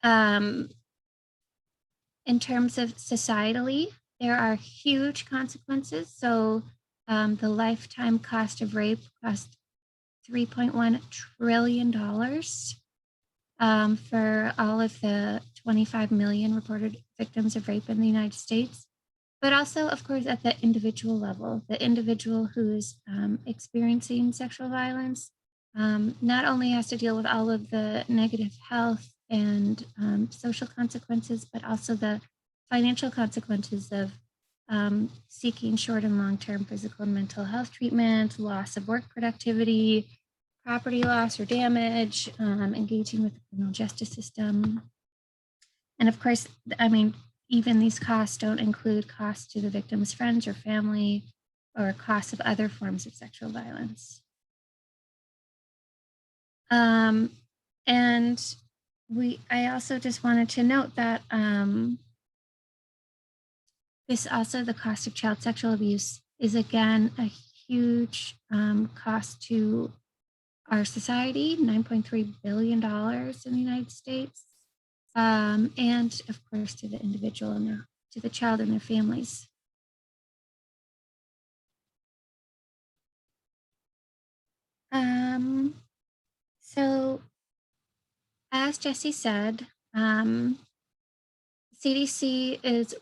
In terms of societally, there are huge consequences. So the lifetime cost of rape cost $3.1 trillion for all of the 25 million reported victims of rape in the United States. But also, of course, at the individual level, the individual who is experiencing sexual violence not only has to deal with all of the negative health and social consequences, but also the financial consequences of seeking short and long-term physical and mental health treatment, loss of work productivity, property loss or damage, engaging with the criminal justice system. And of course, I mean, even these costs don't include costs to the victim's friends or family or costs of other forms of sexual violence. And I also just wanted to note that the cost of child sexual abuse is again a huge cost to our society, $9.3 billion in the United States, and of course to the individual and to the child and their families. So as Jessie said, CDC is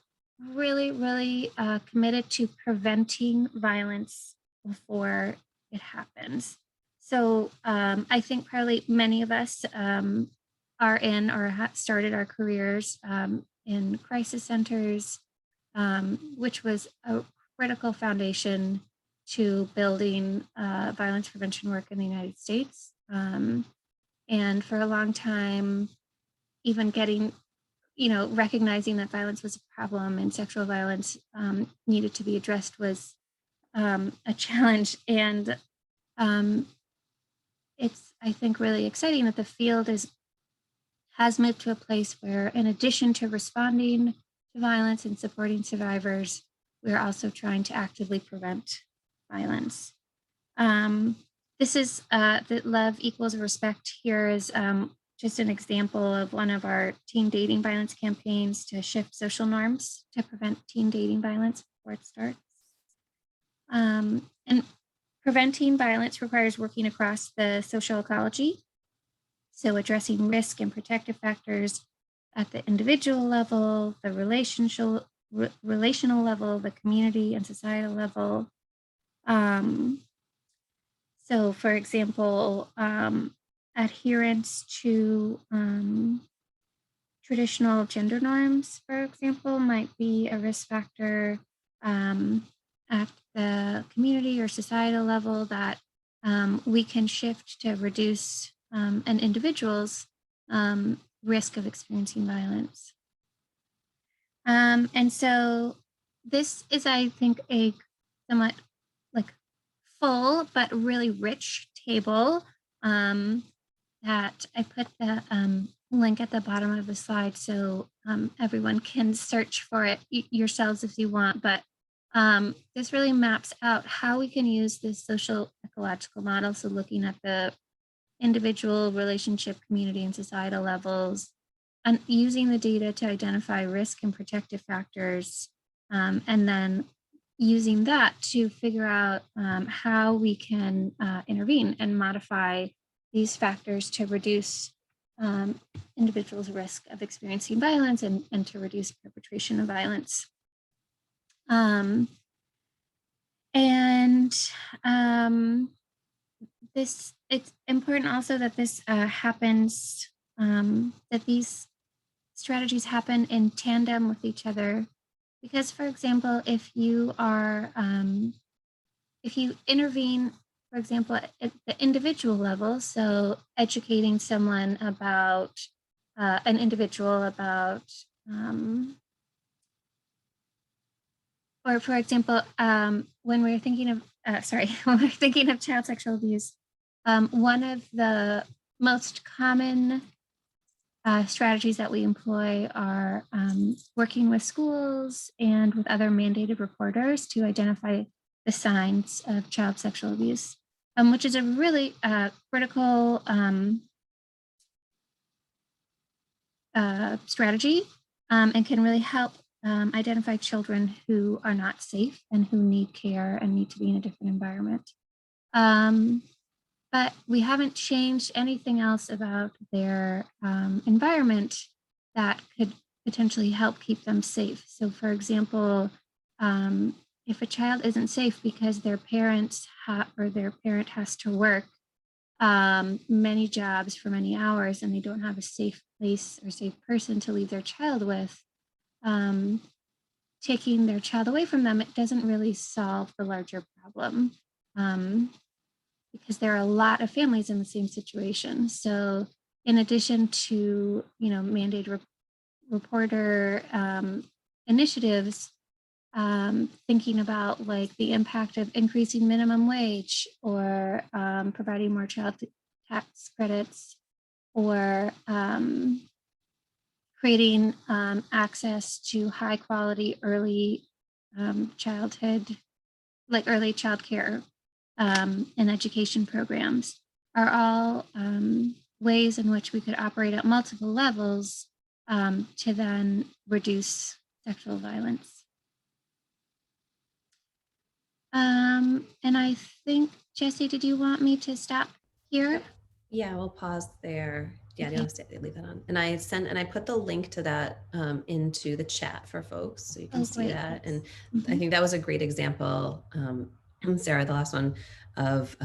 really committed to preventing violence before it happens. So I think probably many of us are in or have started our careers in crisis centers, which was a critical foundation to building violence prevention work in the United States. And for a long time, even getting, recognizing that violence was a problem and sexual violence needed to be addressed was a challenge. And it's, I think, really exciting that the field has moved to a place where, in addition to responding to violence and supporting survivors, we're also trying to actively prevent violence. This is the Love Equals Respect here is just an example of one of our teen dating violence campaigns to shift social norms to prevent teen dating violence before it starts. And preventing violence requires working across the social ecology. So addressing risk and protective factors at the individual level, the relational level, the community and societal level. So for example, adherence to traditional gender norms, for example, might be a risk factor at the community or societal level that we can shift to reduce an individual's risk of experiencing violence. And so this is, I think, a somewhat like full but really rich table that I put the link at the bottom of the slide so everyone can search for it yourselves if you want. But this really maps out how we can use this social ecological model. So looking at the individual, relationship, community, and societal levels, and using the data to identify risk and protective factors, and then using that to figure out how we can intervene and modify these factors to reduce individuals' risk of experiencing violence and to reduce perpetration of violence. It's important also that this happens, that these strategies happen in tandem with each other. Because, for example, if you intervene, for example, at the individual level, so educating someone about an individual about, or for example, when we're thinking of, when we're thinking of child sexual abuse, one of the most common strategies that we employ are working with schools and with other mandated reporters to identify the signs of child sexual abuse, which is a really critical strategy and can really help identify children who are not safe and who need care and need to be in a different environment. But we haven't changed anything else about their environment that could potentially help keep them safe. So for example, if a child isn't safe because their parents or their parent has to work many jobs for many hours and they don't have a safe place or safe person to leave their child with, taking their child away from them, it doesn't really solve the larger problem because there are a lot of families in the same situation. So in addition to, mandated reporter initiatives, thinking about like the impact of increasing minimum wage or providing more child tax credits or creating access to high quality early childhood, like early child care and education programs are all ways in which we could operate at multiple levels to then reduce sexual violence. And I think, Jessie, did you want me to stop here? Yeah, we'll pause there. Yeah, Okay. don't leave that on. And I put the link to that into the chat for folks so you can see that. And I think that was a great example, Sarah, the last one, of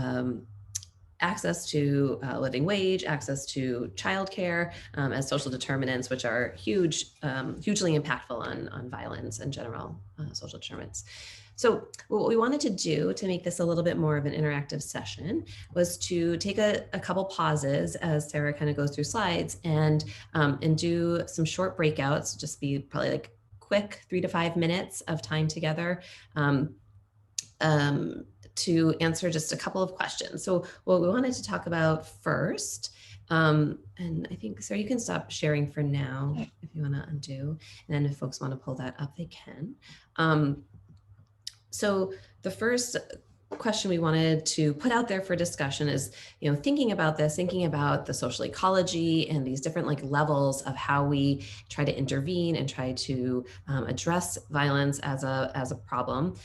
access to living wage, access to childcare as social determinants, which are hugely impactful on violence and general social determinants. So what we wanted to do to make this a little bit more of an interactive session was to take a couple pauses as Sarah kind of goes through slides and do some short breakouts, just be probably like quick 3 to 5 minutes of time together. To answer just a couple of questions. So what we wanted to talk about first, and I think, Sarah, you can stop sharing for now if you want to undo, and then if folks want to pull that up, they can. So the first question we wanted to put out there for discussion is, thinking about the social ecology and these different levels of how we try to intervene and try to address violence as a problem.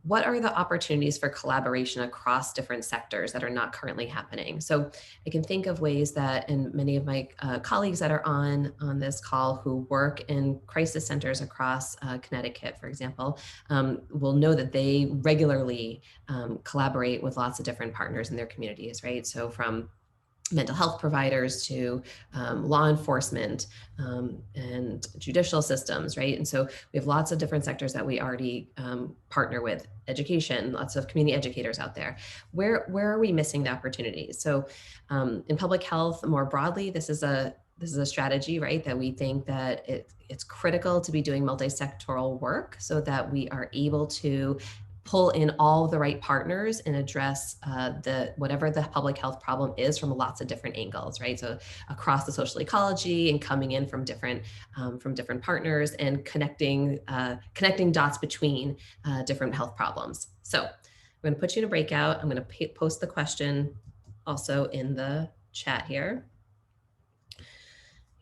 What are the opportunities for collaboration across different sectors that are not currently happening? So I can think of ways that, and many of my colleagues that are on this call who work in crisis centers across Connecticut, for example, will know that they regularly collaborate with lots of different partners in their communities, right? So from mental health providers to law enforcement and judicial systems, right? And so we have lots of different sectors that we already partner with, education, lots of community educators out there. Where are we missing the opportunities? So in public health more broadly, this is a strategy, right? That we think that it's critical to be doing multi-sectoral work so that we are able to pull in all the right partners and address whatever the public health problem is from lots of different angles, right? So across the social ecology and coming in from different partners and connecting dots between different health problems. So I'm going to put you in a breakout. I'm going to post the question also in the chat here.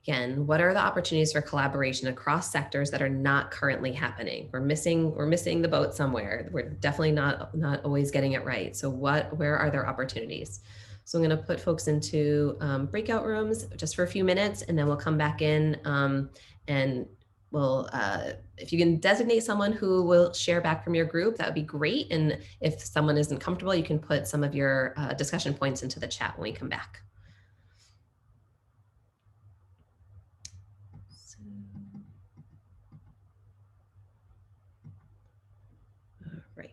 Again, what are the opportunities for collaboration across sectors that are not currently happening? We're missing the boat somewhere. We're definitely not always getting it right. So where are there opportunities? So I'm going to put folks into breakout rooms just for a few minutes, and then we'll come back in and we'll, if you can designate someone who will share back from your group, that would be great. And if someone isn't comfortable, you can put some of your discussion points into the chat when we come back. Right.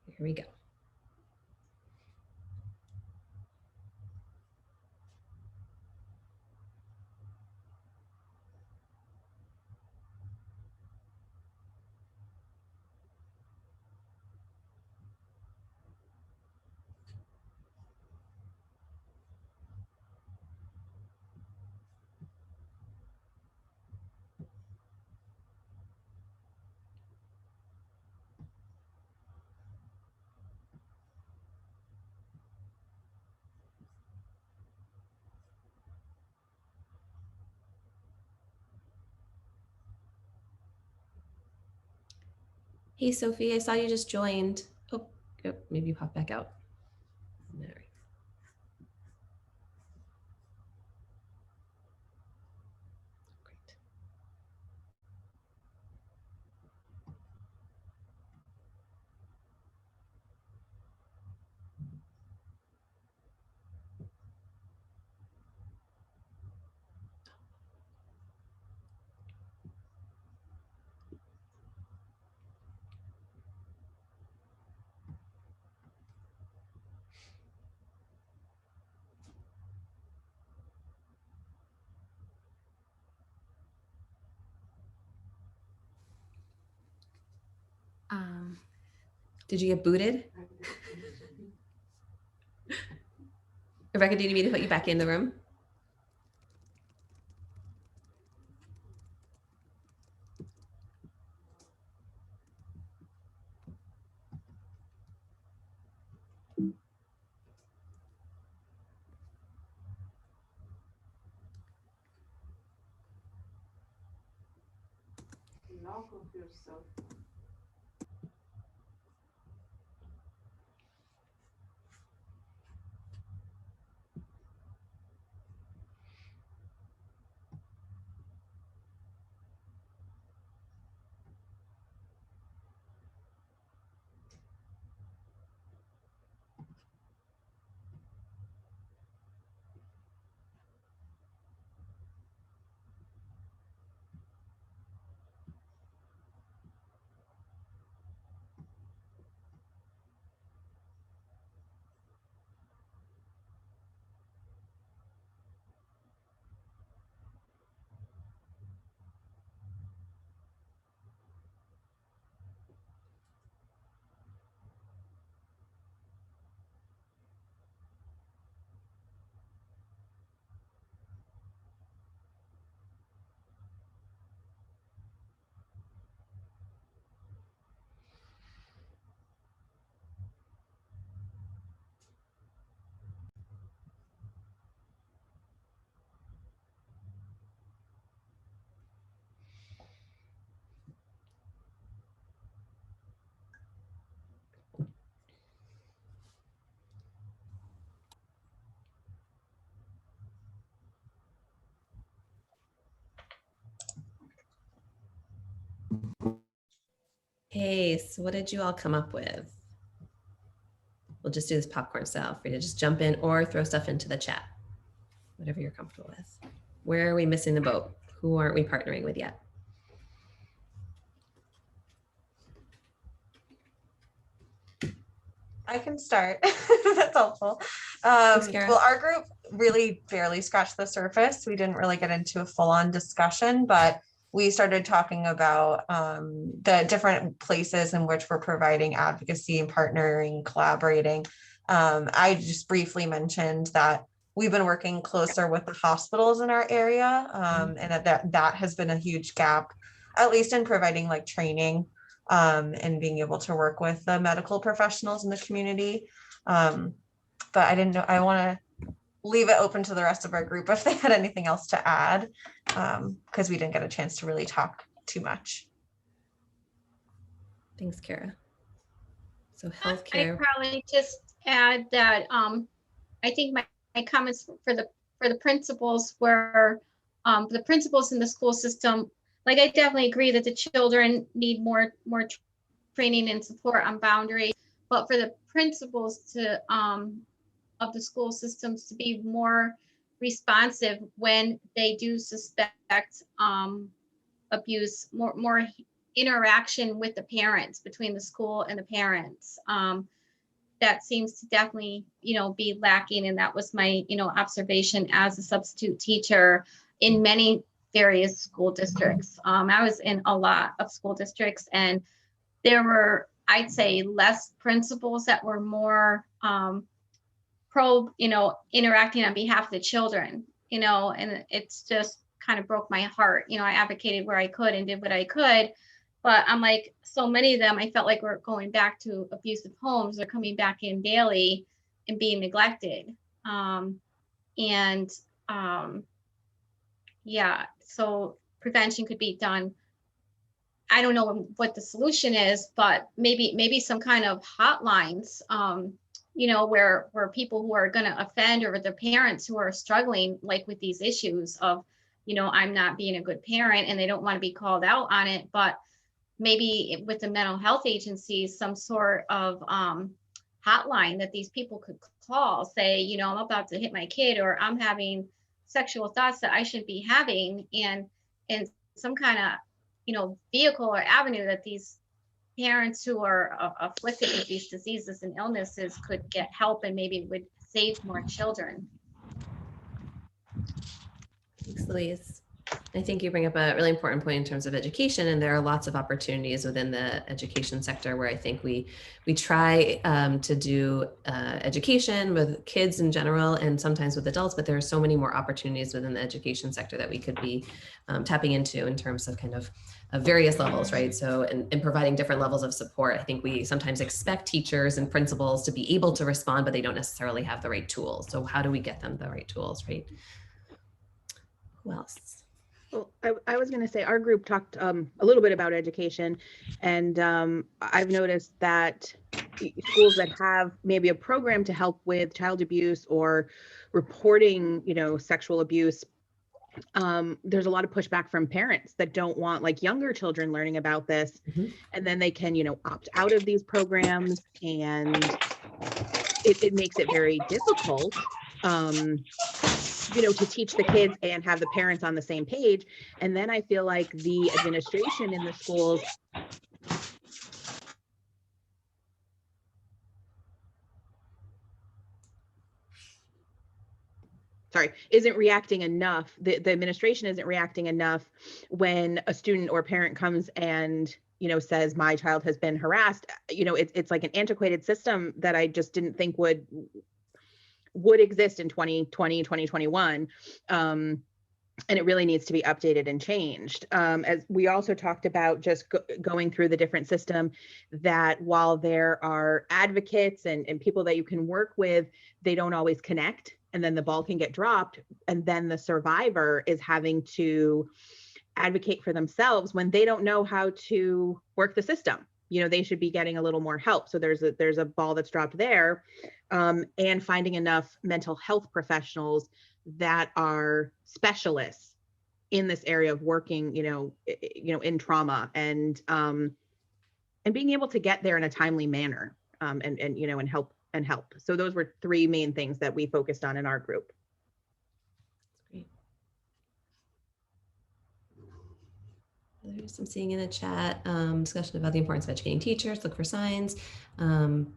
Here we go. Hey, Sophie, I saw you just joined. Oh, maybe you pop back out. There. Great. Did you get booted? Rebecca, do you need me to put you back in the room? Hey, so what did you all come up with? We'll just do this popcorn style. Free to just jump in or throw stuff into the chat, whatever you're comfortable with. Where are we missing the boat? Who aren't we partnering with yet? I can start. That's helpful. Kara. Well, our group really barely scratched the surface. We didn't really get into a full-on discussion, but we started talking about the different places in which we're providing advocacy and partnering, collaborating. I just briefly mentioned that we've been working closer with the hospitals in our area, and that has been a huge gap, at least in providing like training and being able to work with the medical professionals in the community. But I didn't know, I want to leave it open to the rest of our group if they had anything else to add, because we didn't get a chance to really talk too much. Thanks, Kara. So healthcare. I'd probably just add that I think my comments for the principals were the principals in the school system. Like, I definitely agree that the children need more training and support on boundaries, but for the principals to of the school systems to be more responsive when they do suspect abuse, more interaction with the parents, between the school and the parents. That seems to definitely, be lacking. And that was my, observation as a substitute teacher in many various school districts. I was in a lot of school districts, and there were, I'd say, less principals that were more interacting on behalf of the children, and it's just kind of broke my heart. I advocated where I could and did what I could, but I'm like, so many of them, I felt like we're going back to abusive homes. They're coming back in daily and being neglected. Yeah, so prevention could be done I don't know what the solution is, but maybe some kind of hotlines, where people who are going to offend, or their parents who are struggling like with these issues of, I'm not being a good parent, and they don't want to be called out on it, but maybe with the mental health agencies, some sort of hotline that these people could call, say, I'm about to hit my kid, or I'm having sexual thoughts that I shouldn't be having, and some kind of, vehicle or avenue that these parents who are afflicted with these diseases and illnesses could get help, and maybe would save more children. Thanks, Louise. I think you bring up a really important point in terms of education, and there are lots of opportunities within the education sector where I think we try to do education with kids in general, and sometimes with adults, but there are so many more opportunities within the education sector that we could be tapping into in terms of kind of various levels, right? So in providing different levels of support, I think we sometimes expect teachers and principals to be able to respond, but they don't necessarily have the right tools. So how do we get them the right tools, right? Who else? Well, I was going to say our group talked a little bit about education, and I've noticed that schools that have maybe a program to help with child abuse or reporting, sexual abuse, there's a lot of pushback from parents that don't want like younger children learning about this, and then they can, opt out of these programs, and it makes it very difficult. To teach the kids and have the parents on the same page. And then I feel like the administration in the schools isn't reacting enough. The administration isn't reacting enough when a student or parent comes and, says my child has been harassed. It's like an antiquated system that I just didn't think would exist in 2020, 2021. And it really needs to be updated and changed. As we also talked about just going through the different system, that while there are advocates and people that you can work with, they don't always connect. And then the ball can get dropped. And then the survivor is having to advocate for themselves when they don't know how to work the system. They should be getting a little more help. So there's a ball that's dropped there, and finding enough mental health professionals that are specialists in this area of working, in trauma, and being able to get there in a timely manner, and help. So those were three main things that we focused on in our group. There's some seeing in the chat, discussion about the importance of educating teachers, look for signs, involving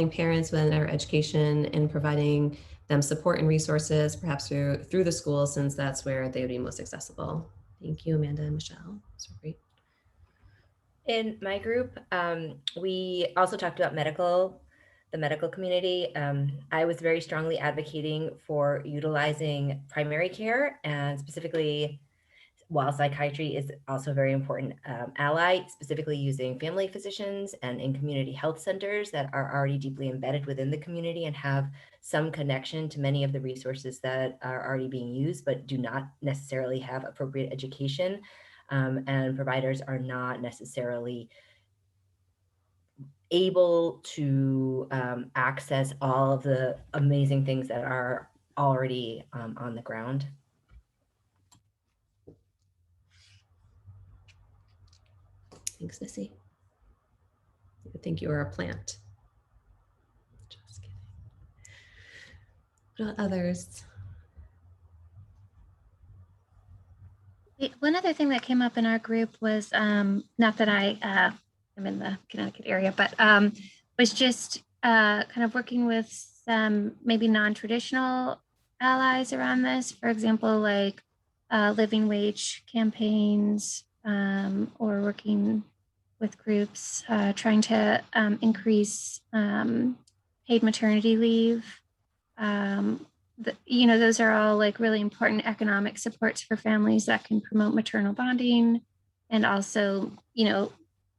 parents within our education and providing them support and resources, perhaps through the school, since that's where they would be most accessible. Thank you, Amanda and Michelle. That's great. In my group, we also talked about the medical community. I was very strongly advocating for utilizing primary care, and specifically, while psychiatry is also a very important ally, specifically using family physicians and in community health centers that are already deeply embedded within the community and have some connection to many of the resources that are already being used, but do not necessarily have appropriate education. And providers are not necessarily able to access all of the amazing things that are already on the ground. Thanks, Jessie. I think you are a plant. Just kidding. What about others? One other thing that came up in our group was, not that I am in the Connecticut area, but was just kind of working with some maybe non-traditional allies around this. For example, like living wage campaigns, or working with groups trying to increase paid maternity leave. Those are all like really important economic supports for families that can promote maternal bonding, and also,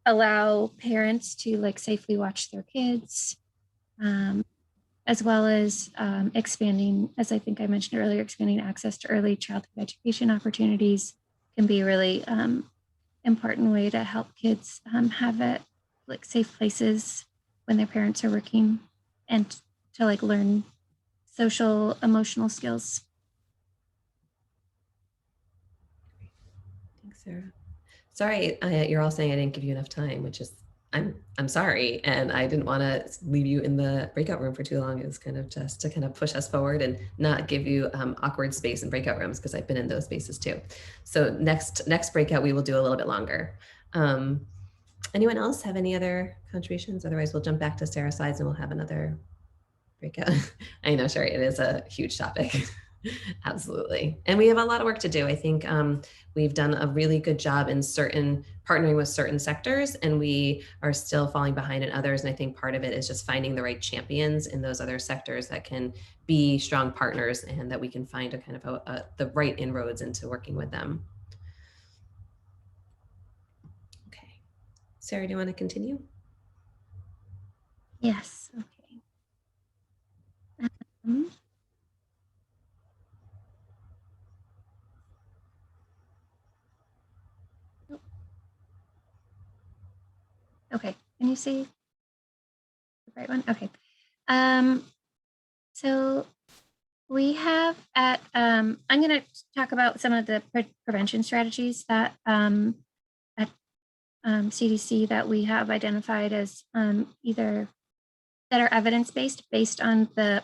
allow parents to like safely watch their kids, as well as expanding, as I think I mentioned earlier, expanding access to early childhood education opportunities can be really important way to help kids have it like safe places when their parents are working and to like learn social emotional skills. Thanks, Sarah. Sorry, you're all saying I didn't give you enough time, which is I'm sorry, and I didn't want to leave you in the breakout room for too long. It was kind of just to kind of push us forward and not give you awkward space in breakout rooms, because I've been in those spaces too. So next breakout we will do a little bit longer. Anyone else have any other contributions? Otherwise, we'll jump back to Sarah's slides and we'll have another breakout. I know, Sherry, it is a huge topic. Absolutely. And we have a lot of work to do. I think we've done a really good job in partnering with certain sectors, and we are still falling behind in others. And I think part of it is just finding the right champions in those other sectors that can be strong partners and that we can find a kind of the right inroads into working with them. Okay. Sarah, do you want to continue? Yes. Okay. Okay, can you see the right one? Okay. So we have I'm going to talk about some of the prevention strategies that at CDC that we have identified as either that are evidence-based, based on the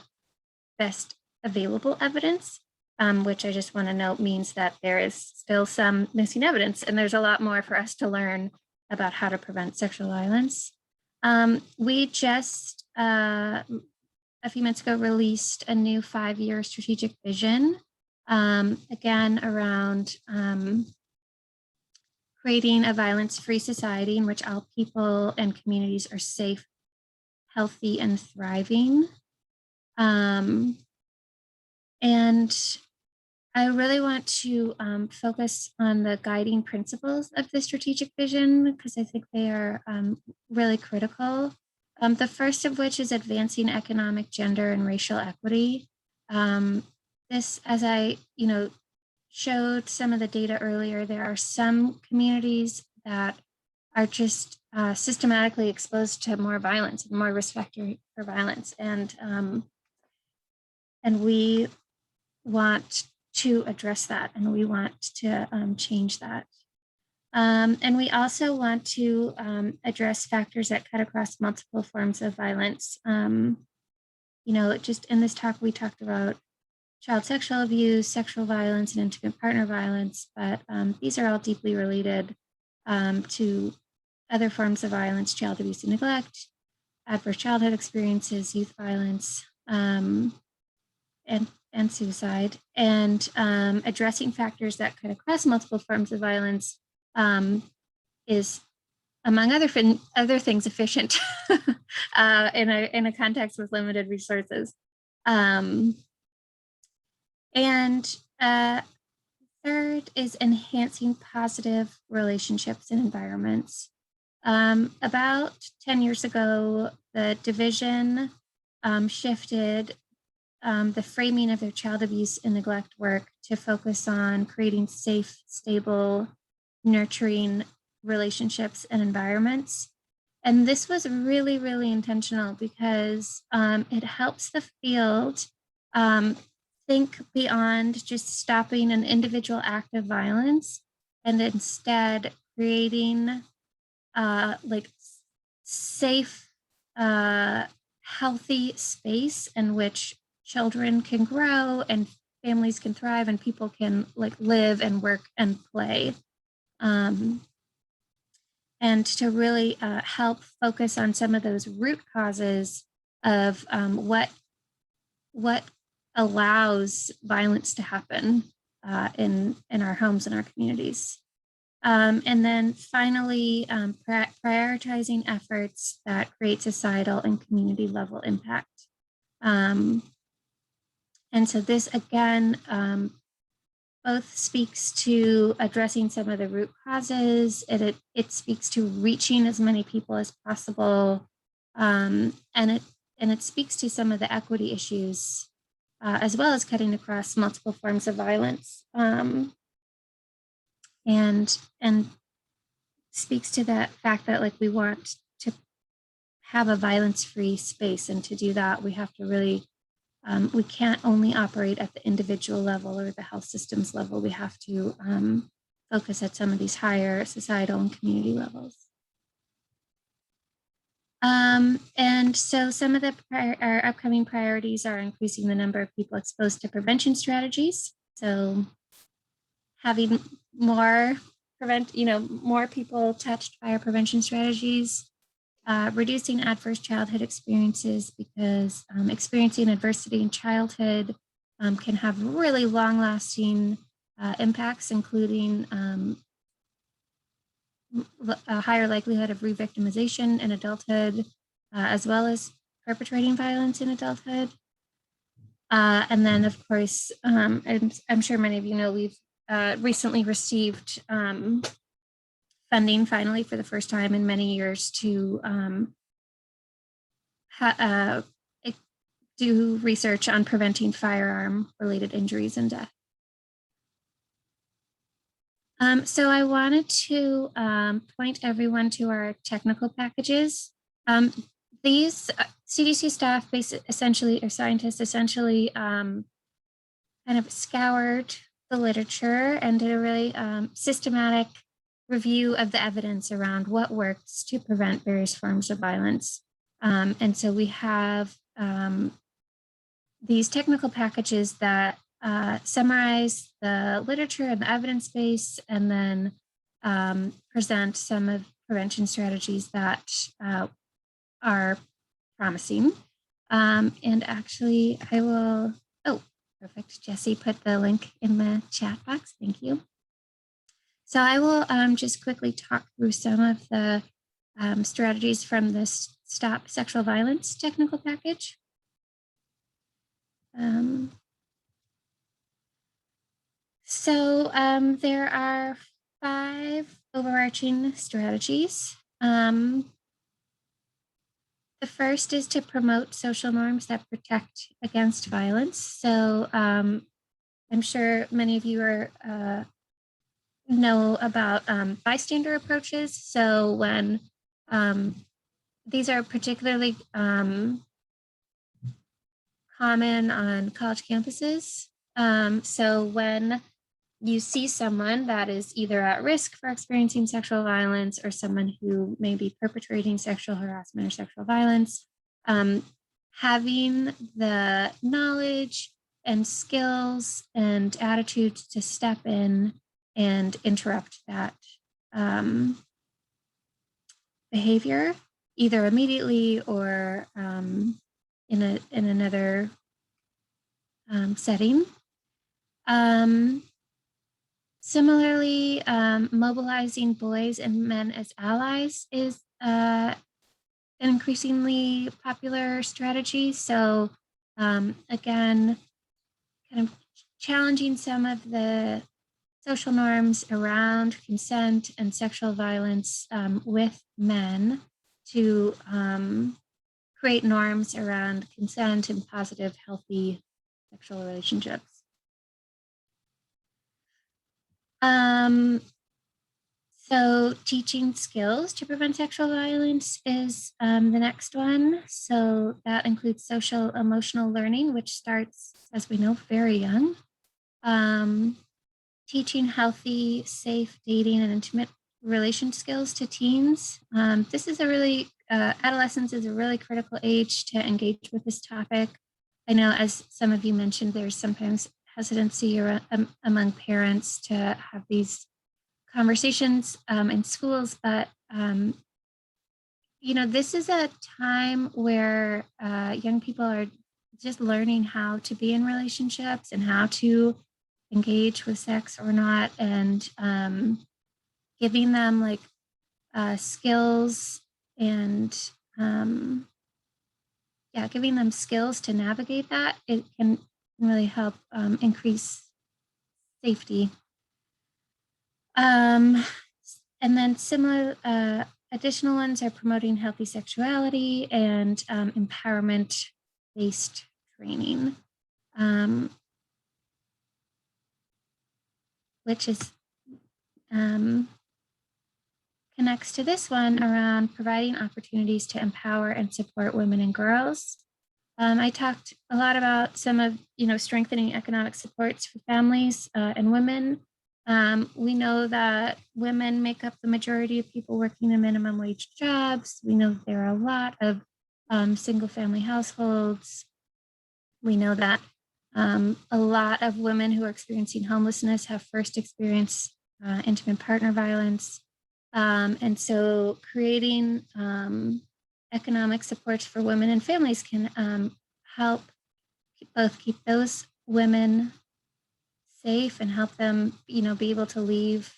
best available evidence, which I just want to note means that there is still some missing evidence, and there's a lot more for us to learn about how to prevent sexual violence. We just, a few months ago, released a new 5-year strategic vision, again, around creating a violence-free society in which all people and communities are safe, healthy, and thriving. And I really want to focus on the guiding principles of the strategic vision, because I think they are really critical. The first of which is advancing economic, gender, and racial equity. This, as I showed some of the data earlier, there are some communities that are just systematically exposed to more violence and more risk factor for violence, and we want to address that, and we want to change that. And we also want to address factors that cut across multiple forms of violence. Just in this talk, we talked about child sexual abuse, sexual violence, and intimate partner violence, but these are all deeply related to other forms of violence, child abuse and neglect, adverse childhood experiences, youth violence, and suicide. And addressing factors that cut across multiple forms of violence is, among other things, efficient in a context with limited resources. And third is enhancing positive relationships and environments. About 10 years ago, the division shifted the framing of their child abuse and neglect work to focus on creating safe, stable, nurturing relationships and environments. And this was really, really intentional, because it helps the field think beyond just stopping an individual act of violence, and instead creating safe, healthy space in which children can grow and families can thrive and people can live and work and play. And to really help focus on some of those root causes of what allows violence to happen in our homes and our communities. And then finally, prioritizing efforts that create societal and community level impact. And so this, again, both speaks to addressing some of the root causes, and it speaks to reaching as many people as possible, and it speaks to some of the equity issues, as well as cutting across multiple forms of violence. And speaks to that fact that like we want to have a violence-free space, and to do that we have to really we can't only operate at the individual level or the health systems level. We have to focus at some of these higher societal and community levels. And so some of our upcoming priorities are increasing the number of people exposed to prevention strategies. So having more more people touched by our prevention strategies, reducing adverse childhood experiences, because experiencing adversity in childhood can have really long-lasting impacts, including a higher likelihood of re-victimization in adulthood, as well as perpetrating violence in adulthood. And then, of course, I'm sure many of you know, we've recently received funding finally for the first time in many years to do research on preventing firearm-related injuries and death. So I wanted to point everyone to our technical packages. These CDC staff, essentially, or scientists, essentially kind of scoured the literature and did a really systematic review of the evidence around what works to prevent various forms of violence. And so we have these technical packages that summarize the literature and the evidence base, and then present some of prevention strategies that are promising. And actually, I will, oh, perfect. Jessie put the link in the chat box. Thank you. So I will just quickly talk through some of the strategies from this Stop Sexual Violence technical package. So there are 5 overarching strategies. The first is to promote social norms that protect against violence. So I'm sure many of you are know about bystander approaches. So when these are particularly common on college campuses. So when you see someone that is either at risk for experiencing sexual violence, or someone who may be perpetrating sexual harassment or sexual violence, having the knowledge and skills and attitudes to step in and interrupt that behavior, either immediately or in another setting. Similarly, mobilizing boys and men as allies is an increasingly popular strategy. So again, kind of challenging some of the social norms around consent and sexual violence with men to create norms around consent and positive, healthy sexual relationships. So teaching skills to prevent sexual violence is the next one. So that includes social emotional learning, which starts, as we know, very young. Teaching healthy, safe dating and intimate relation skills to teens. This is a really, adolescence is a really critical age to engage with this topic. I know, as some of you mentioned, there's sometimes hesitancy among parents to have these conversations in schools, but you know, this is a time where young people are just learning how to be in relationships and how to engage with sex or not, and giving them like skills and giving them skills to navigate that. It can really help increase safety. And then similar additional ones are promoting healthy sexuality and empowerment-based training, which is kind connects to this one around providing opportunities to empower and support women and girls. I talked a lot about some of, strengthening economic supports for families and women. We know that women make up the majority of people working in minimum wage jobs. We know that there are a lot of single family households. We know that a lot of women who are experiencing homelessness have first experienced intimate partner violence. And so creating economic supports for women and families can help both keep those women safe and help them, be able to leave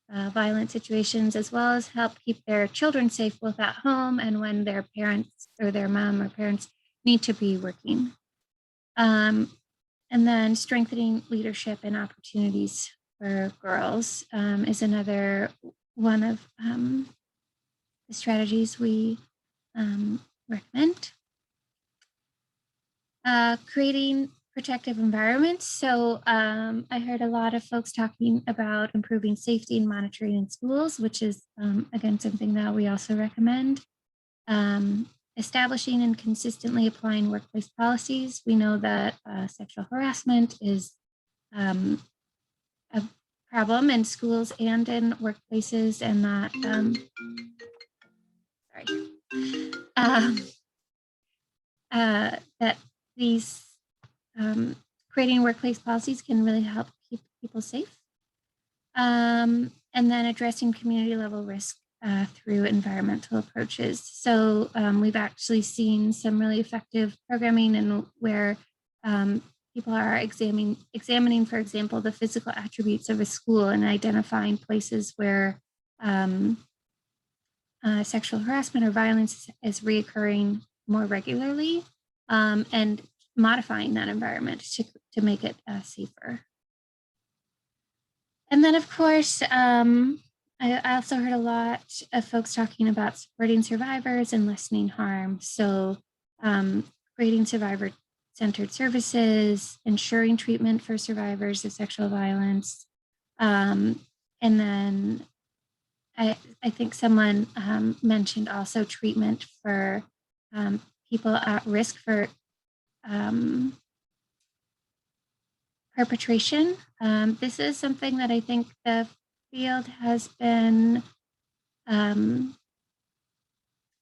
violent situations, as well as help keep their children safe both at home and when their parents or their mom or parents need to be working. And then strengthening leadership and opportunities for girls is another one of the strategies we recommend. Creating protective environments. So I heard a lot of folks talking about improving safety and monitoring in schools, which is, again, something that we also recommend. Establishing and consistently applying workplace policies. We know that sexual harassment is a problem in schools and in workplaces, and that that these creating workplace policies can really help keep people safe. And then addressing community level risk through environmental approaches. So we've actually seen some really effective programming and where people are examining, for example, the physical attributes of a school and identifying places where sexual harassment or violence is reoccurring more regularly, and modifying that environment to make it safer. And then, of course, I also heard a lot of folks talking about supporting survivors and lessening harm. So creating survivor-centered services, ensuring treatment for survivors of sexual violence. And then I think someone mentioned also treatment for people at risk for perpetration. This is something that I think the field has been,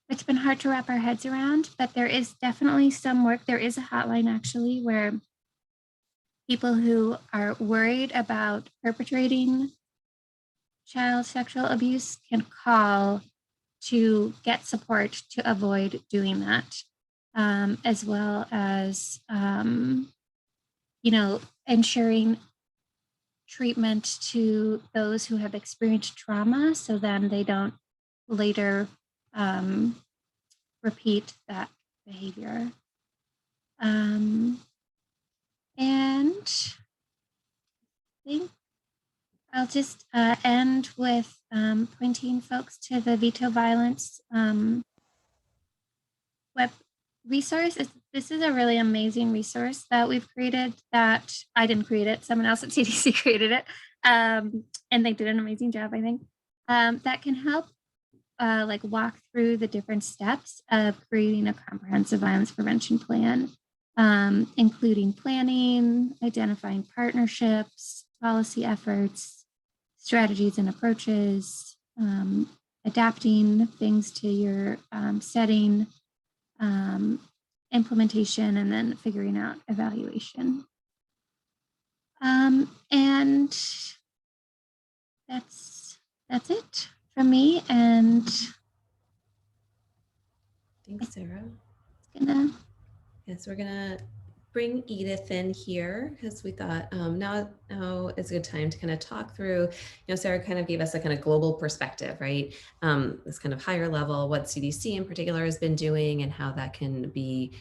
it's been hard to wrap our heads around, but there is definitely some work. There is a hotline actually where people who are worried about perpetrating child sexual abuse can call to get support to avoid doing that, as well as, ensuring treatment to those who have experienced trauma, so then they don't later repeat that behavior. And I think I'll just end with pointing folks to the Veto Violence web resource. This is a really amazing resource that we've created that I didn't create it. Someone else at CDC created it. And they did an amazing job, I think. That can help walk through the different steps of creating a comprehensive violence prevention plan, including planning, identifying partnerships, policy efforts, strategies and approaches, adapting things to your setting, implementation, and then figuring out evaluation. And that's it from me. And thanks, Sarah. Yes, we're gonna bring Edith in here because we thought now is a good time to kind of talk through, Sarah kind of gave us a kind of global perspective, right? This kind of higher level, what CDC in particular has been doing and how that can be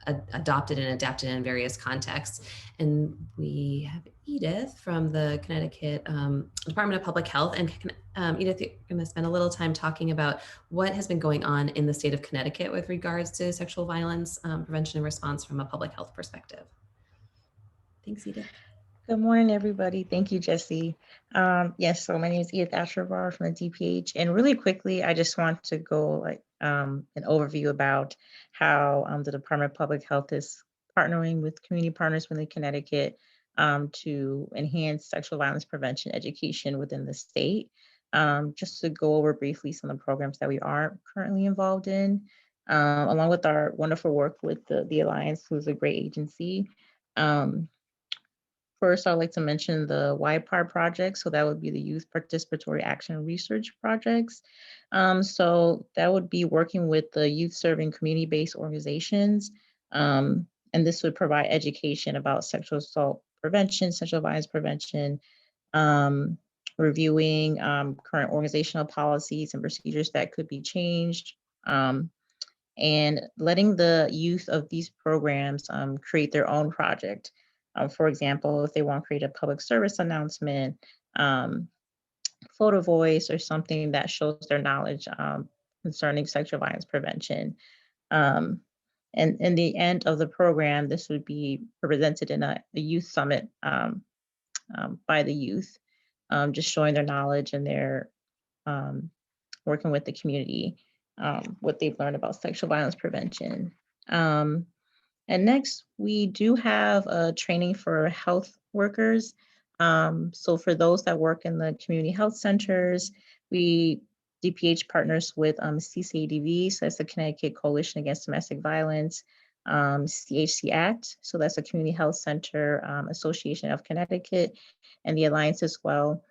adopted and adapted in various contexts. And we have Edith from the Connecticut Department of Public Health. And Edith, you're going to spend a little time talking about what has been going on in the state of Connecticut with regards to sexual violence prevention and response from a public health perspective. Thanks, Edith. Good morning, everybody. Thank you, Jessie. Yes, so my name is Edith Atwerebour from the DPH. And really quickly, I just want to go like an overview about how the Department of Public Health is partnering with community partners within Connecticut to enhance sexual violence prevention education within the state. Just to go over briefly some of the programs that we are currently involved in, along with our wonderful work with the Alliance, who's a great agency. First, I'd like to mention the Ypar Project. So that would be the Youth Participatory Action Research Projects. So that would be working with the youth serving community-based organizations. And this would provide education about sexual assault prevention, sexual violence prevention, reviewing current organizational policies and procedures that could be changed, and letting the youth of these programs create their own project. For example, if they want to create a public service announcement, photo voice, or something that shows their knowledge concerning sexual violence prevention. And in the end of the program, this would be presented in a youth summit by the youth, just showing their knowledge and their working with the community, what they've learned about sexual violence prevention. And next, we do have a training for health workers. So for those that work in the community health centers, DPH partners with CCADV, so that's the Connecticut Coalition Against Domestic Violence, CHC Act, so that's the Community Health Center Association of Connecticut, and the Alliance as well.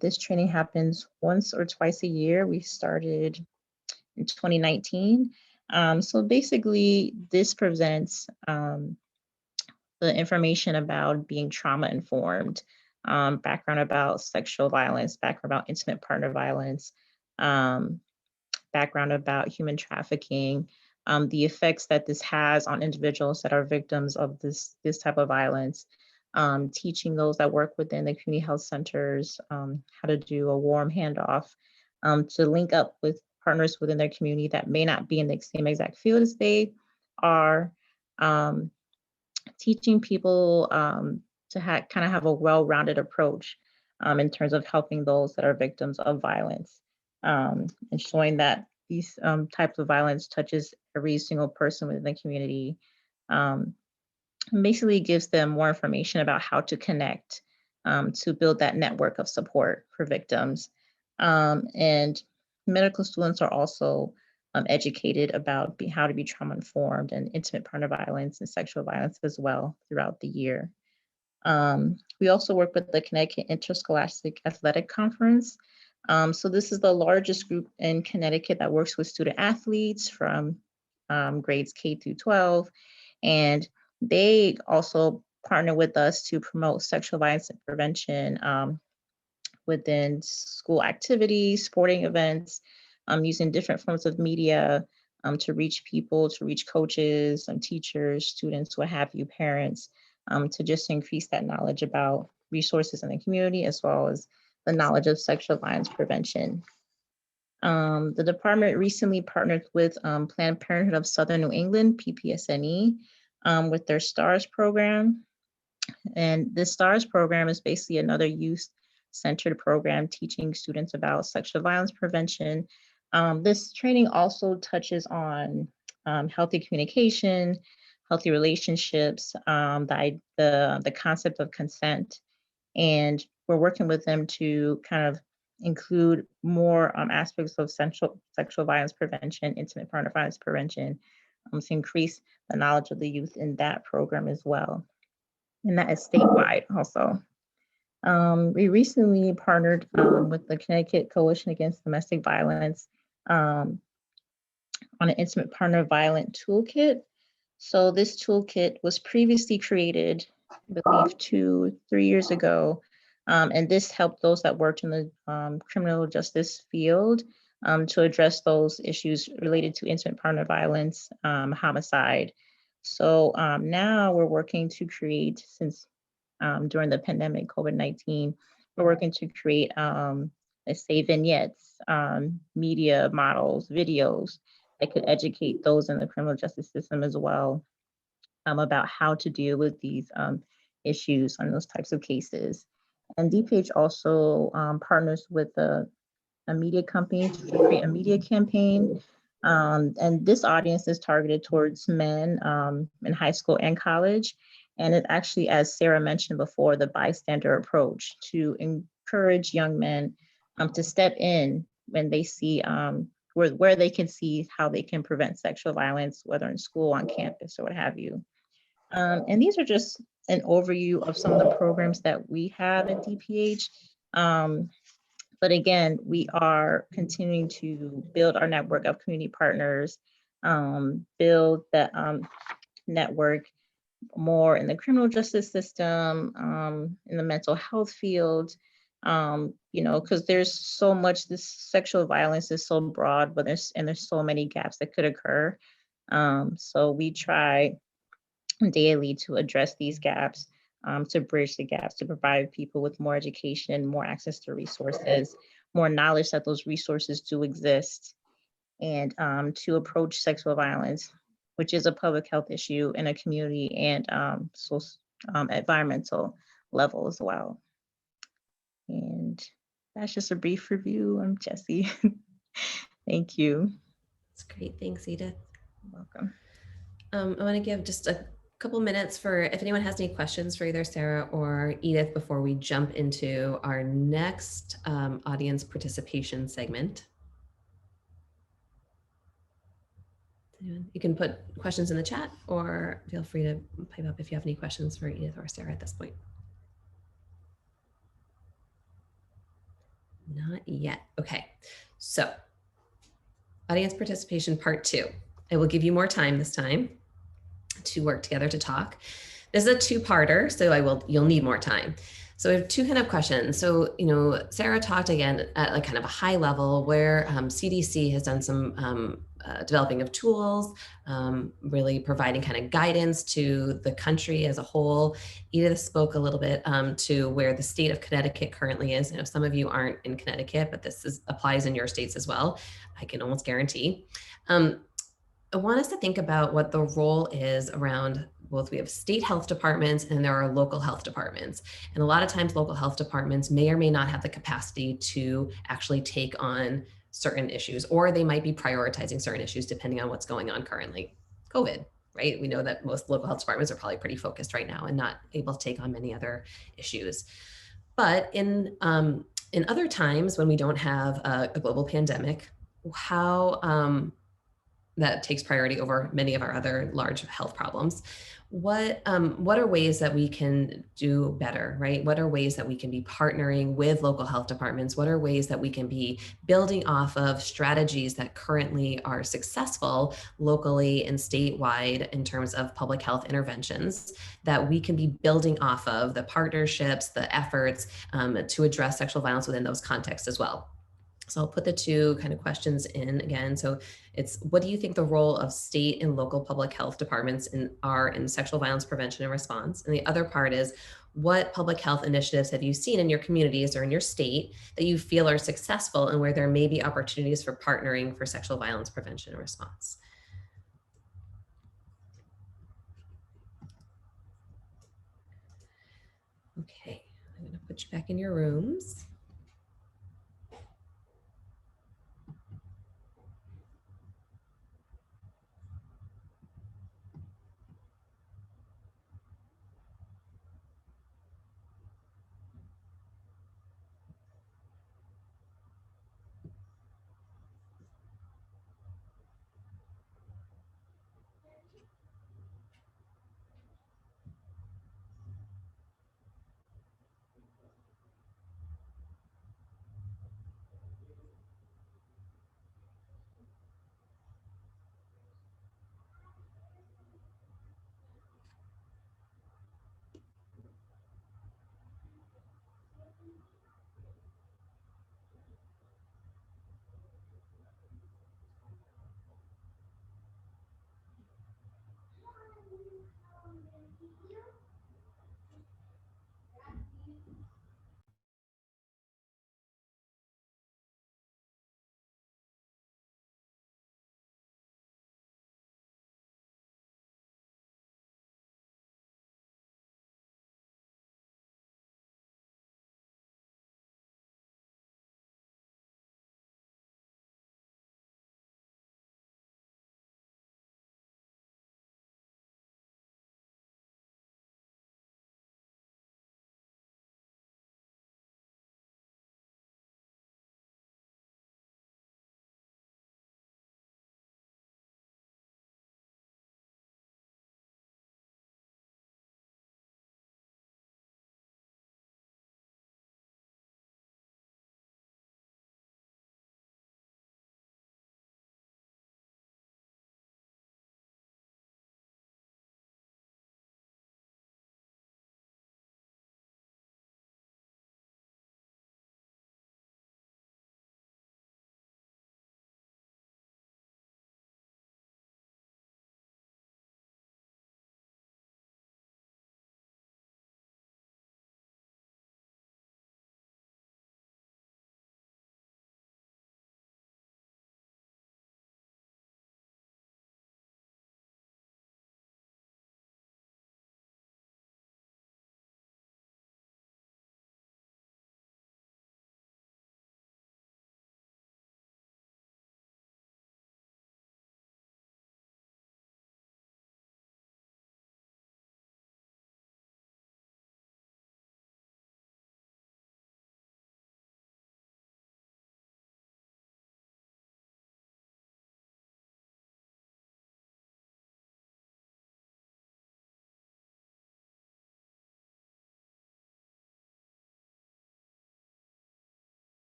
This training happens once or twice a year. We started in 2019. So basically, this presents the information about being trauma informed, background about sexual violence, background about intimate partner violence, background about human trafficking, the effects that this has on individuals that are victims of this type of violence, teaching those that work within the community health centers how to do a warm handoff, to link up with partners within their community that may not be in the same exact field as they are, teaching people to kind of have a well-rounded approach in terms of helping those that are victims of violence, and showing that these types of violence touches every single person within the community. And basically gives them more information about how to connect to build that network of support for victims. And medical students are also educated about how to be trauma informed and intimate partner violence and sexual violence as well throughout the year. We also work with the Connecticut Interscholastic Athletic Conference. So this is the largest group in Connecticut that works with student athletes from grades K through 12. And they also partner with us to promote sexual violence and prevention within school activities, sporting events, using different forms of media to reach people, to reach coaches and teachers, students, what have you, parents, to just increase that knowledge about resources in the community, as well as the knowledge of sexual violence prevention. The department recently partnered with Planned Parenthood of Southern New England, PPSNE, with their STARS program. And this STARS program is basically another youth-centered program teaching students about sexual violence prevention. This training also touches on healthy communication, healthy relationships, the concept of consent. And we're working with them to kind of include more aspects of sexual violence prevention, intimate partner violence prevention, to increase the knowledge of the youth in that program as well. And that is statewide also. We recently partnered with the Connecticut Coalition Against Domestic Violence on an intimate partner violence toolkit. So this toolkit was previously created, I believe 2-3 years ago. And this helped those that worked in the criminal justice field to address those issues related to intimate partner violence, homicide. So now we're working to create, since during the pandemic, COVID-19, we're working to create, let's say, vignettes, media models, videos that could educate those in the criminal justice system as well about how to deal with these issues on those types of cases. And DPH also partners with a media company to create a media campaign. And this audience is targeted towards men in high school and college. And it actually, as Sarah mentioned before, the bystander approach to encourage young men to step in when they see where they can see how they can prevent sexual violence, whether in school, on campus, or what have you. And these are just an overview of some of the programs that we have at DPH. But again, we are continuing to build our network of community partners, build that network more in the criminal justice system, in the mental health field, because there's so much, this sexual violence is so broad, but there's so many gaps that could occur. So we try daily to address these gaps, to bridge the gaps, to provide people with more education, more access to resources, more knowledge that those resources do exist, and to approach sexual violence, which is a public health issue in a community and environmental level as well. And that's just a brief review. I'm Jessie. Thank you. That's great. Thanks, Edith. You're welcome. I want to give just a couple minutes for if anyone has any questions for either Sarah or Edith before we jump into our next audience participation segment. You can put questions in the chat or feel free to pipe up if you have any questions for Edith or Sarah at this point. Not yet. Okay, so audience participation part 2. I will give you more time this time to work together to talk. This is a 2-parter, so you'll need more time. So we have 2 kind of questions. So, Sarah talked again at like kind of a high level where CDC has done some developing of tools, really providing kind of guidance to the country as a whole. Edith spoke a little bit to where the state of Connecticut currently is. Some of you aren't in Connecticut, but this applies in your states as well, I can almost guarantee. I want us to think about what the role is around both. We have state health departments and there are local health departments. And a lot of times local health departments may or may not have the capacity to actually take on certain issues, or they might be prioritizing certain issues depending on what's going on currently. COVID, right? We know that most local health departments are probably pretty focused right now and not able to take on many other issues. But in other times when we don't have a global pandemic, how that takes priority over many of our other large health problems. What are ways that we can do better, right? What are ways that we can be partnering with local health departments? What are ways that we can be building off of strategies that currently are successful locally and statewide in terms of public health interventions that we can be building off of, the partnerships, the efforts to address sexual violence within those contexts as well? So I'll put the 2 kind of questions in again. So it's, what do you think the role of state and local public health departments are in sexual violence prevention and response? And the other part is, what public health initiatives have you seen in your communities or in your state that you feel are successful and where there may be opportunities for partnering for sexual violence prevention and response? Okay, I'm going to put you back in your rooms.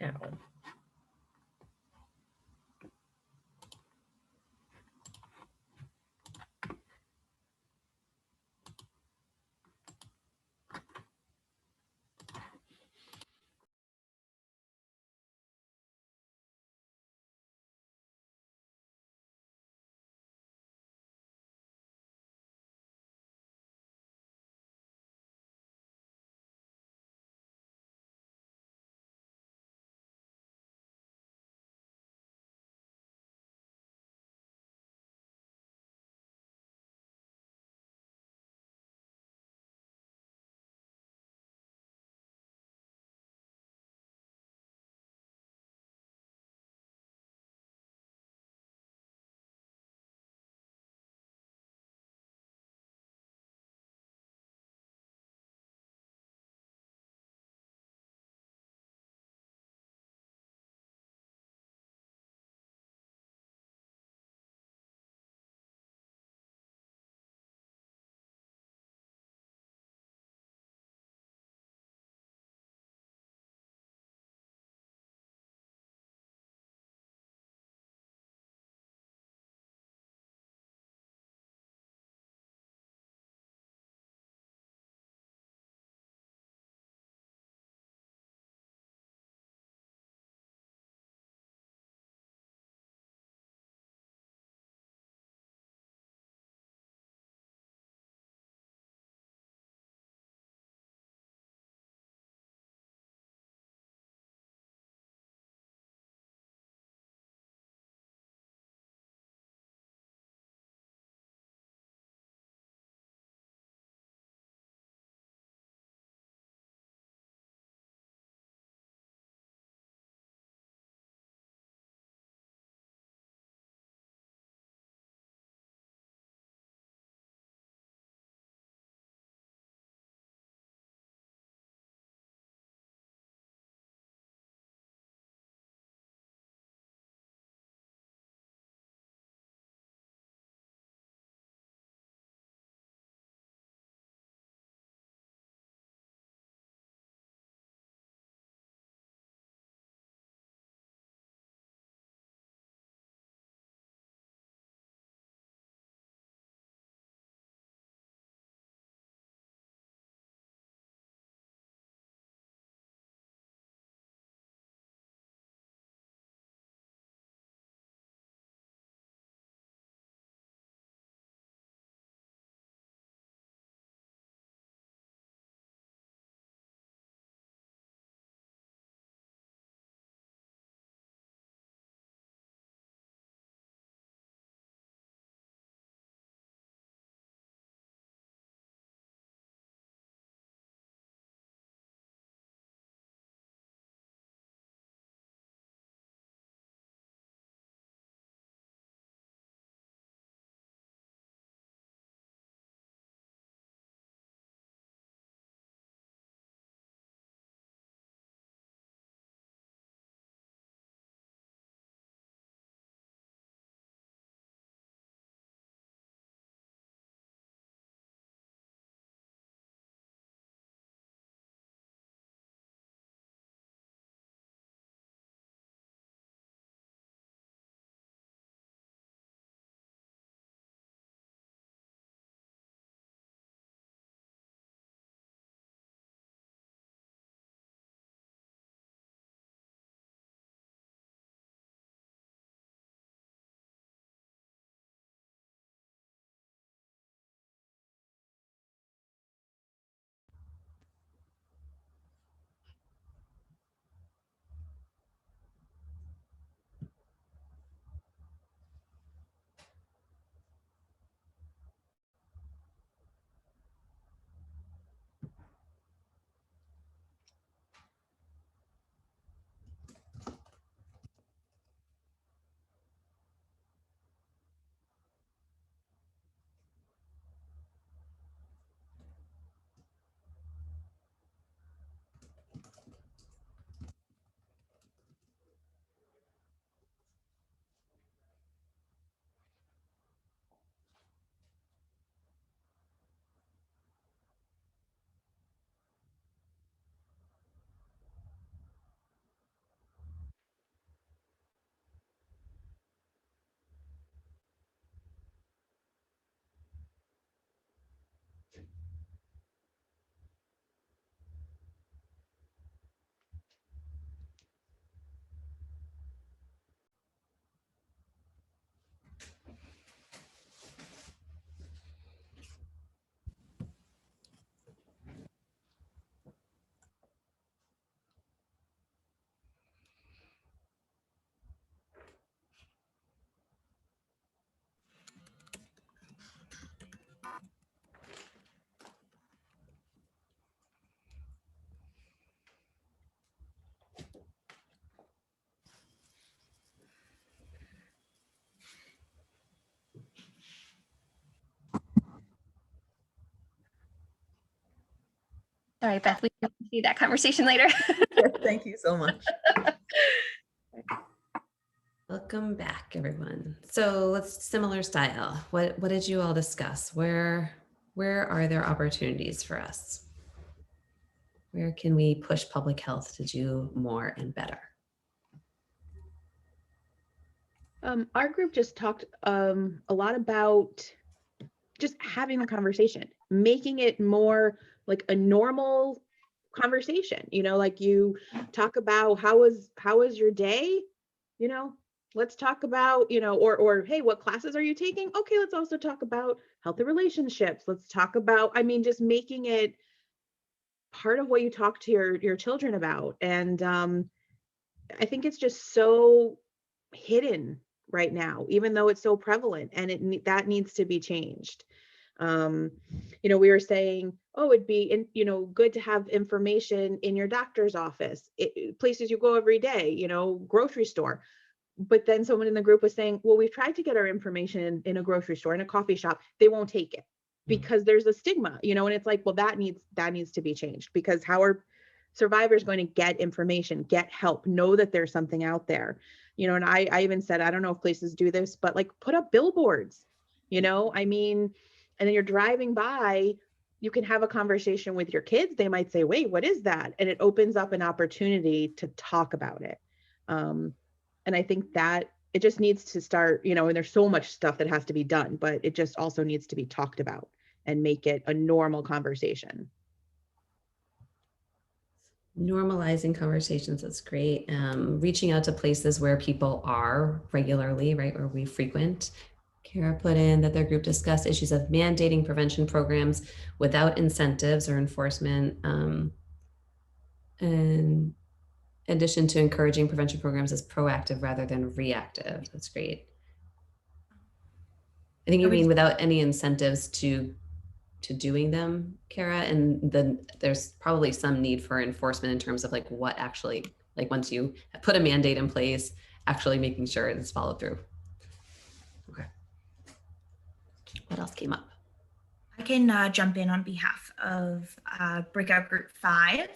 Ow. Sorry, Beth, we can see that conversation later. Thank you so much. Welcome back, everyone. So let's similar style. What did you all discuss? Where are there opportunities for us? Where can we push public health to do more and better? Our group just talked a lot about just having a conversation, making it more like a normal conversation. You know, like you talk about how was your day? You know, let's talk about, you know, or hey, what classes are you taking? Okay, let's also talk about healthy relationships. Let's talk about, I mean, just making it part of what you talk to your children about. And I think it's just so hidden right now, even though it's so prevalent, and that needs to be changed. You know, we were saying, oh, it'd be, you know, good to have information in your doctor's office, places you go every day, you know, grocery store. But then someone in the group was saying, well, we've tried to get our information in a grocery store, in a coffee shop, they won't take it because there's a stigma, you know, and it's like, well, that needs to be changed, because how are survivors going to get information, get help, know that there's something out there, you know? And I even said, I don't know if places do this, but like put up billboards, you know, I mean, and then you're driving by, you can have a conversation with your kids. They might say, wait, what is that? And it opens up an opportunity to talk about it. And I think that it just needs to start, you know, and there's so much stuff that has to be done, but it just also needs to be talked about and make it a normal conversation. Normalizing conversations, that's great. Reaching out to places where people are regularly, right, where we frequent. Kara put in that their group discussed issues of mandating prevention programs without incentives or enforcement, and in addition to encouraging prevention programs as proactive rather than reactive. That's great. I think you mean without any incentives to doing them, Kara, and then there's probably some need for enforcement in terms of like what actually, like once you put a mandate in place, actually making sure it's followed through. Okay. What else came up? I can jump in on behalf of Breakout Group 5.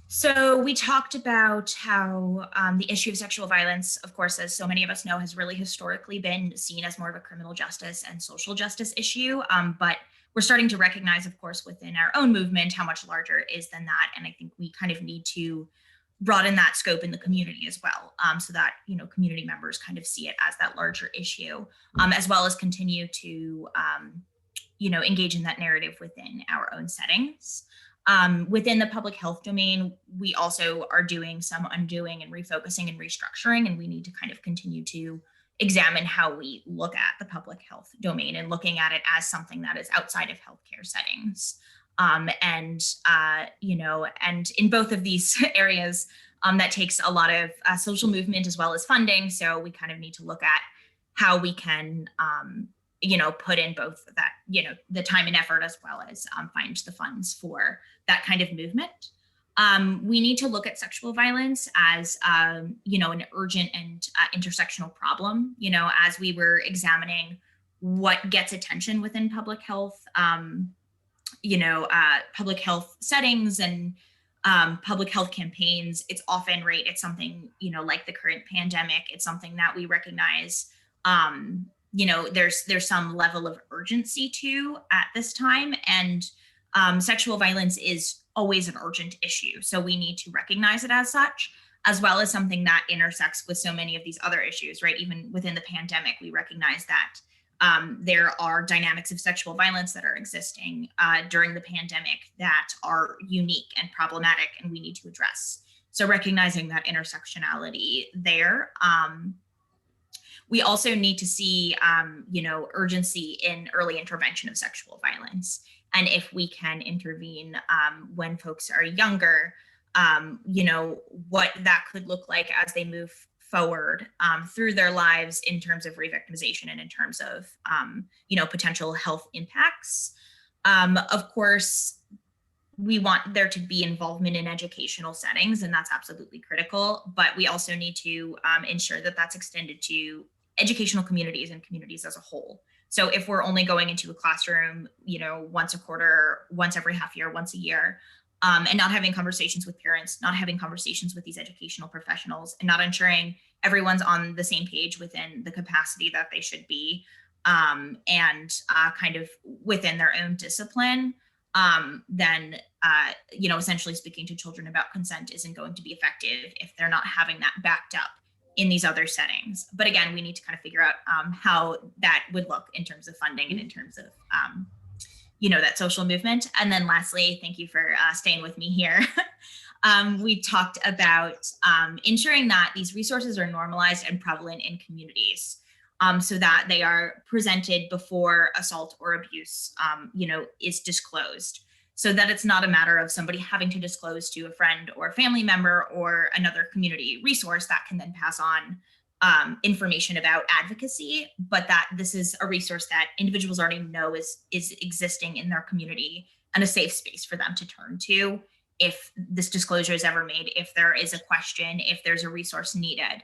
So we talked about how the issue of sexual violence, of course, as so many of us know, has really historically been seen as more of a criminal justice and social justice issue. But we're starting to recognize, of course, within our own movement, how much larger it is than that. And I think we kind of need to broaden that scope in the community as well, so that, you know, community members kind of see it as that larger issue, as well as continue to, you know, engage in that narrative within our own settings. Within the public health domain, we also are doing some undoing and refocusing and restructuring, and we need to kind of continue to examine how we look at the public health domain and looking at it as something that is outside of healthcare settings. You know, and in both of these areas, that takes a lot of social movement as well as funding. So we kind of need to look at how we can, you know, put in both that, you know, the time and effort, as well as find the funds for that kind of movement. We need to look at sexual violence as, you know, an urgent and intersectional problem. You know, as we were examining what gets attention within public health, you know, public health settings and public health campaigns, it's often, right, it's something, you know, like the current pandemic, it's something that we recognize, you know, there's some level of urgency to at this time, and sexual violence is always an urgent issue. So we need to recognize it as such, as well as something that intersects with so many of these other issues, right? Even within the pandemic, we recognize that there are dynamics of sexual violence that are existing during the pandemic that are unique and problematic, and we need to address. So recognizing that intersectionality there. We also need to see, you know, urgency in early intervention of sexual violence. And if we can intervene when folks are younger, you know, what that could look like as they move forward through their lives in terms of re-victimization and in terms of, you know, potential health impacts. Of course, we want there to be involvement in educational settings, and that's absolutely critical. But we also need to ensure that that's extended to educational communities and communities as a whole. So if we're only going into a classroom, once a quarter, once every half year, once a year, and not having conversations with parents, not having conversations with these educational professionals, and not ensuring everyone's on the same page within the capacity that they should be, and kind of within their own discipline, then, essentially speaking to children about consent isn't going to be effective if they're not having that backed up in these other settings. But again, we need to kind of figure out how that would look in terms of funding and in terms of, that social movement. And then lastly, thank you for staying with me here. We talked about ensuring that these resources are normalized and prevalent in communities, so that they are presented before assault or abuse, is disclosed, so that it's not a matter of somebody having to disclose to a friend or a family member or another community resource that can then pass on information about advocacy, but that this is a resource that individuals already know is existing in their community and a safe space for them to turn to if this disclosure is ever made, if there is a question, if there's a resource needed.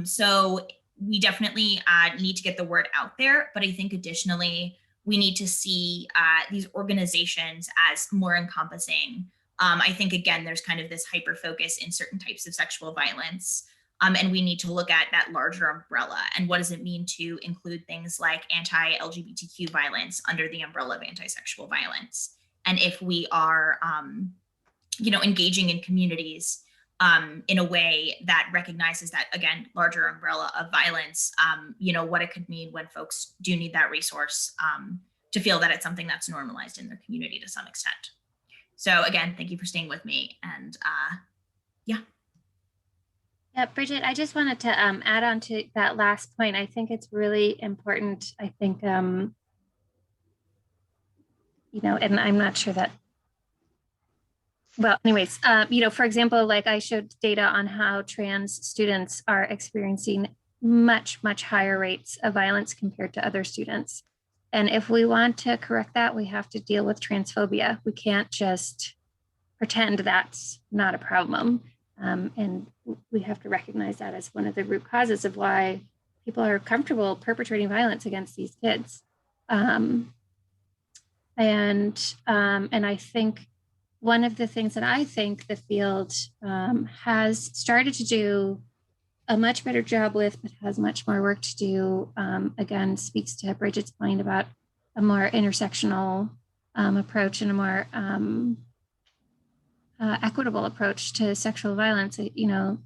So we definitely need to get the word out there, but I think additionally, we need to see these organizations as more encompassing. I think, again, there's kind of this hyper focus in certain types of sexual violence. And we need to look at that larger umbrella and what does it mean to include things like anti-LGBTQ violence under the umbrella of anti-sexual violence. And if we are, engaging in communities in a way that recognizes that, again, larger umbrella of violence, what it could mean when folks do need that resource to feel that it's something that's normalized in their community to some extent. So again, thank you for staying with me. And yeah. Yeah, Bridget, I just wanted to add on to that last point. I think it's really important. I think, and I'm not sure that, well, anyways, for example, like I showed data on how trans students are experiencing much, much higher rates of violence compared to other students. And if we want to correct that, we have to deal with transphobia. We can't just pretend that's not a problem. And we have to recognize that as one of the root causes of why people are comfortable perpetrating violence against these kids. And I think one of the things that I think the field has started to do a much better job with, but has much more work to do, again, speaks to Bridget's point about a more intersectional approach and a more equitable approach to sexual violence. The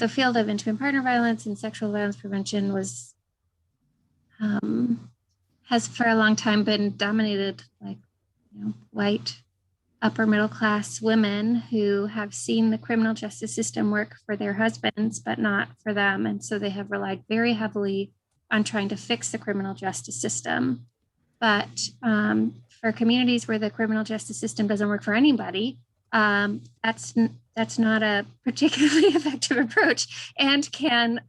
field of intimate partner violence and sexual violence prevention has for a long time been dominated, white upper middle class women who have seen the criminal justice system work for their husbands, but not for them. And so they have relied very heavily on trying to fix the criminal justice system. But for communities where the criminal justice system doesn't work for anybody, that's not a particularly effective approach and can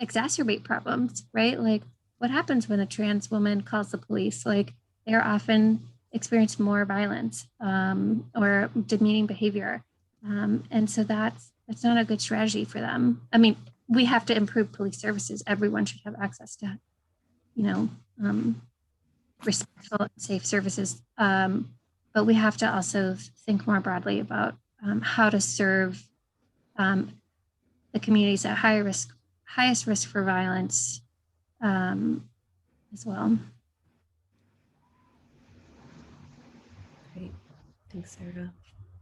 exacerbate problems, right? Like, what happens when a trans woman calls the police? Like, they're often experience more violence or demeaning behavior. And so that's not a good strategy for them. I mean, we have to improve police services. Everyone should have access to, respectful and safe services. But we have to also think more broadly about how to serve the communities at highest risk for violence as well. Great. Thanks, Sarah.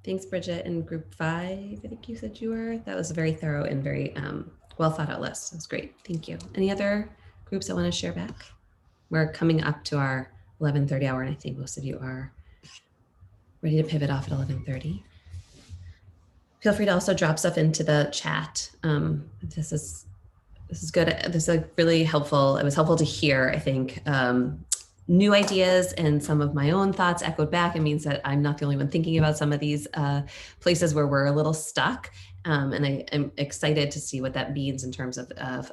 Thanks, Bridget. And group 5, I think you said you were. That was a very thorough and very well thought out list. That's great. Thank you. Any other groups that want to share back? We're coming up to our 11:30 hour, and I think most of you are ready to pivot off at 11:30. Feel free to also drop stuff into the chat. This is good. This is really helpful. It was helpful to hear, I think, new ideas and some of my own thoughts echoed back. It means that I'm not the only one thinking about some of these places where we're a little stuck. And I am excited to see what that means in terms of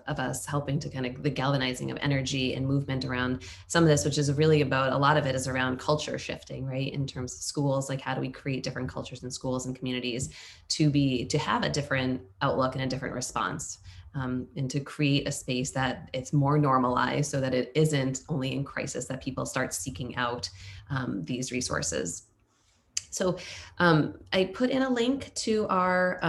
us helping to kind of the galvanizing of energy and movement around some of this, which is really about, a lot of it is around culture shifting, right? In terms of schools, like how do we create different cultures in schools and communities to have a different outlook and a different response and to create a space that it's more normalized so that it isn't only in crisis that people start seeking out these resources. So I put in a link to our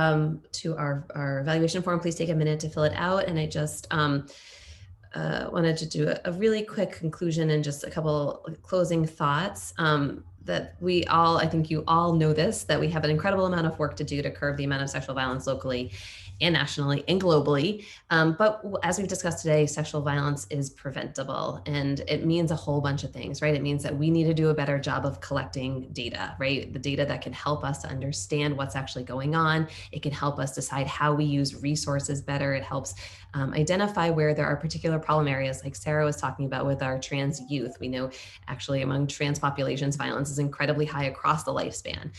evaluation form. Please take a minute to fill it out. And I just wanted to do a really quick conclusion and just a couple closing thoughts. That we all, I think you all know this, that we have an incredible amount of work to do to curb the amount of sexual violence locally and nationally and globally. But as we've discussed today, sexual violence is preventable, and it means a whole bunch of things, right? It means that we need to do a better job of collecting data, right? The data that can help us to understand what's actually going on. It can help us decide how we use resources better. It helps identify where there are particular problem areas, like Sarah was talking about with our trans youth. We know actually among trans populations, violence is incredibly high across the lifespan.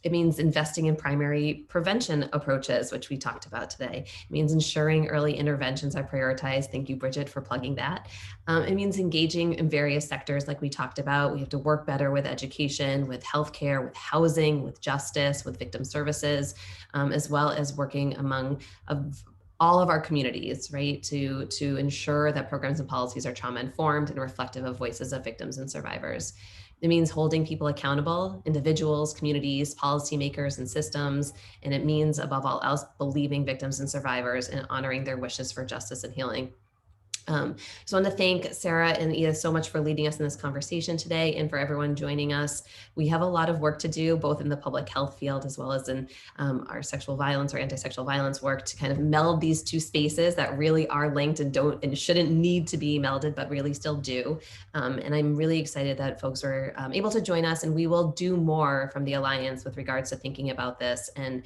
It means investing in primary prevention approaches, which we talked about today. It means ensuring early interventions are prioritized. Thank you, Bridget, for plugging that. It means engaging in various sectors like we talked about. We have to work better with education, with healthcare, with housing, with justice, with victim services, as well as working among all of our communities, right, to ensure that programs and policies are trauma-informed and reflective of voices of victims and survivors. It means holding people accountable, individuals, communities, policymakers, and systems. And it means, above all else, believing victims and survivors and honoring their wishes for justice and healing. So I want to thank Sarah and Edith so much for leading us in this conversation today, and for everyone joining us. We have a lot of work to do, both in the public health field as well as in our sexual violence or anti-sexual violence work, to kind of meld these two spaces that really are linked and shouldn't need to be melded, but really still do. And I'm really excited that folks are able to join us, and we will do more from the Alliance with regards to thinking about this and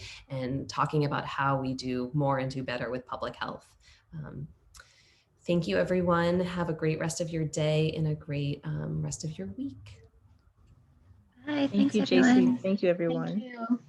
talking about how we do more and do better with public health. Thank you, everyone. Have a great rest of your day and a great rest of your week. Bye. Thank Thanks, you, everyone. Jessie. Thank you, everyone. Thank you.